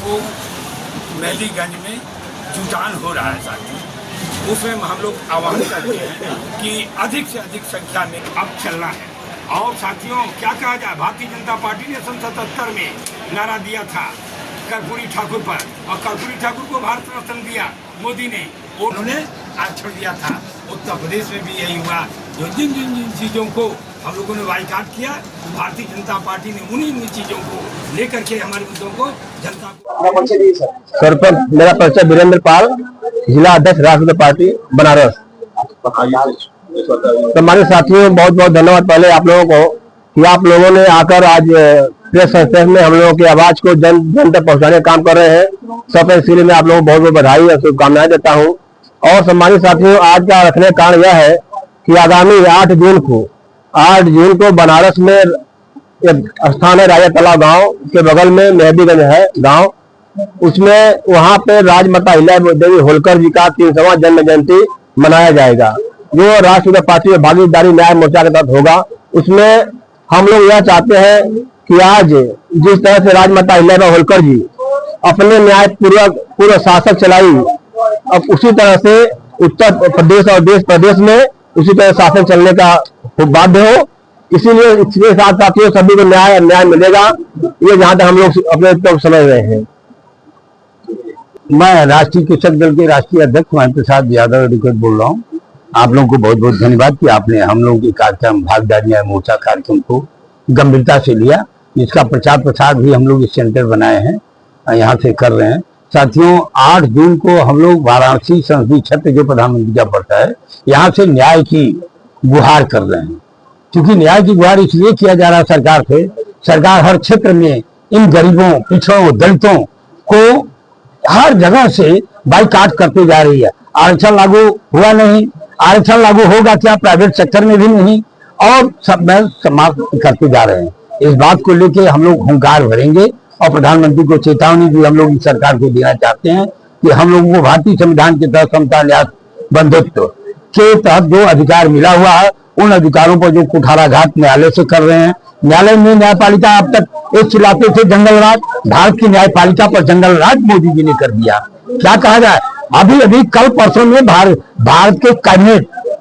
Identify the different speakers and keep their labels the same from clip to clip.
Speaker 1: को मेहदीगंज में जुटान हो रहा है साथियों, उसमें हम लोग आह्वान करते हैं कि अधिक से अधिक संख्या में अब चलना है। और साथियों क्या कहा जाए, भारतीय जनता पार्टी ने सन 77 में नारा दिया था कर्पूरी ठाकुर पर, और कर्पूरी ठाकुर को भारत रत्न दिया मोदी ने, उन्होंने आरक्षण दिया था। उत्तर प्रदेश में भी यही हुआ, जो जिन जिन जिन चीज़ों को हम लोगों ने बाइकाट किया, भारतीय जनता पार्टी ने उन्हीं चीज़ों को लेकर के हमारे मुद्दों को जनता को।
Speaker 2: सर पर मेरा परिचय वीरेंद्र पाल, जिला अध्यक्ष राष्ट्रीय पार्टी बनारस। तो हमारे साथियों बहुत बहुत धन्यवाद पहले आप लोगों को कि आप लोगों ने आकर आज प्रेस संस्था में हम लोगों की आवाज को जन तक पहुंचाने का काम कर रहे हैं। सब इसलिए मैं आप लोगों को बहुत बहुत बधाई और शुभकामनाएं देता हूं। और सम्मानित साथियों, आज का रखने का कारण यह है कि आगामी 8 जून को बनारस में एक स्थान है राजा तालाब गांव के बगल में मेहदीगंज है गांव, उसमें वहां पे राजमाता अहिल्यादेवी होलकर जी का 300वां जन्म जयंती मनाया जाएगा, जो राष्ट्रीय पार्टी में भागीदारी न्याय मोर्चा के तहत होगा। उसमें हम लोग यह चाहते हैं कि आज जिस तरह से राजमाता अहिल्यादेवी होलकर जी अपने न्याय पूर्व शासक चलाई, अब उसी तरह से उत्तर प्रदेश और देश प्रदेश में उसी तरह शासन चलने का बाध्य हो। इसीलिए इसके साथ साथियों सभी को न्याय मिलेगा, ये जहां तक हम लोग अपने तो समझ रहे हैं।
Speaker 3: मैं राष्ट्रीय कृषक दल के राष्ट्रीय अध्यक्ष महेंद्र प्रसाद यादव एडवोकेट बोल रहा हूँ। आप लोगों को बहुत बहुत धन्यवाद कि आपने हम लोगों के कार्यक्रम भागीदारी न्याय मोर्चा कार्यक्रम को गंभीरता से लिया। इसका प्रचार प्रसार भी हम लोग इस सेंटर बनाए हैं, यहाँ से कर रहे हैं। साथियों 8 जून को हम लोग वाराणसी संसदीय क्षेत्र जो प्रधानमंत्री का पड़ता है, यहाँ से न्याय की गुहार कर रहे हैं। क्योंकि न्याय की गुहार इसलिए किया जा रहा है सरकार से, सरकार हर क्षेत्र में इन गरीबों, पिछड़ों, दलितों को हर जगह से बाइकाट करते जा रही है। आरक्षण लागू हुआ नहीं, आरक्षण लागू होगा क्या, प्राइवेट सेक्टर में भी नहीं, और सब में समाप्त करते जा रहे हैं। इस बात को लेके हम लोग हुंकार भरेंगे और प्रधानमंत्री को चेतावनी भी हम लोग इस सरकार को देना चाहते हैं कि हम लोगों को भारतीय संविधान के तहत समता न्याय बंधुत्व के तहत जो अधिकार मिला हुआ है, उन अधिकारों पर जो कुठाराघात न्यायालय से कर रहे हैं। न्यायालय में न्यायपालिका अब तक एक चिल्लाते थे जंगल राज, भारत की न्यायपालिका पर जंगल राज मोदी जी ने कर दिया। क्या कहा जाए, अभी कल परसों में भारत के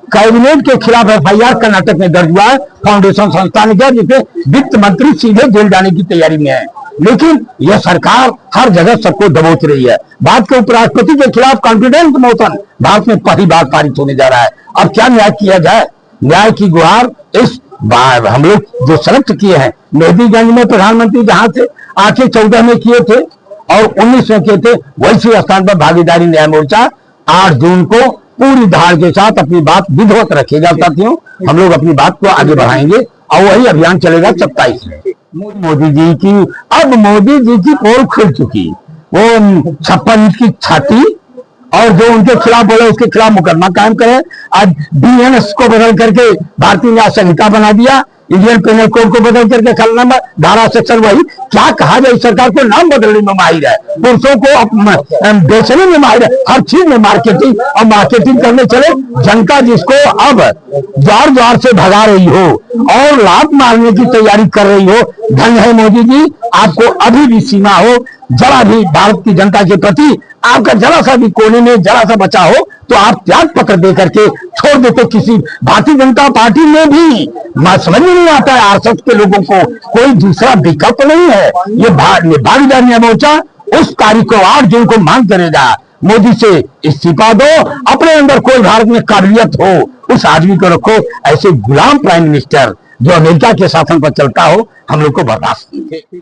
Speaker 3: कैबिनेट के खिलाफ FIR कर्नाटक में दर्ज हुआ है, फाउंडेशन संस्था ने किया, जिसमें वित्त मंत्री सीधे जेल जाने की तैयारी में है। लेकिन यह सरकार हर जगह सबको दबोच रही है। भारत के उपराष्ट्रपति के खिलाफ कॉन्फिडेंस मोशन भारत में पहली बार पारित होने जा रहा है। अब क्या न्याय किया जाए, न्याय की गुहार इस बार हम लोग जो सेलेक्ट किए हैं, मेहदीगंज में प्रधानमंत्री जहां से आके 14 में किए थे और 19 में किए थे, वैसे स्थान पर भागीदारी न्याय मोर्चा 8 जून को पूरी धार के साथ अपनी बात विधिवत रखेगा। साथियों हम लोग अपनी बात को आगे बढ़ाएंगे और वही अभियान चलेगा 27 में। मोदी जी की पोल खुल चुकी, वो 56 इंच की छाती, और जो उनके खिलाफ बोले उसके खिलाफ मुकदमा कायम करे। आज BNS को बदल करके भारतीय न्याय संहिता बना दिया, इंडियन पेनल कोड को बदल करके खलना धारा सेक्शन, वही क्या कहा जाए, सरकार को नाम बदलने में माहिर है, पुरुषों को बेचने में माहिर है, हर चीज में मार्केटिंग करने चले। जनता जिसको अब द्वार द्वार से भगा रही हो और लात मारने की तैयारी कर रही हो, धन्य है मोदी जी, आपको अभी भी सीमा हो, जरा भी भारत की जनता के प्रति आपका जरा सा भी कोने में जरा सा बचा हो तो आप त्याग पत्र दे करके छोड़ देते। किसी भारतीय जनता पार्टी में भी समझ में नहीं आता है, RSS के लोगों को कोई दूसरा विकल्प नहीं है। ये भागीदारी न्याय मोर्चा उस तारीख को 8 जून को मांग करेगा, मोदी से इस्तीफा दो, अपने अंदर कोई भारत में काबिलियत हो उस आदमी को रखो। ऐसे गुलाम प्राइम मिनिस्टर जो अमेरिका के शासन पर चलता हो, हम लोग को बर्दाश्त नहीं है।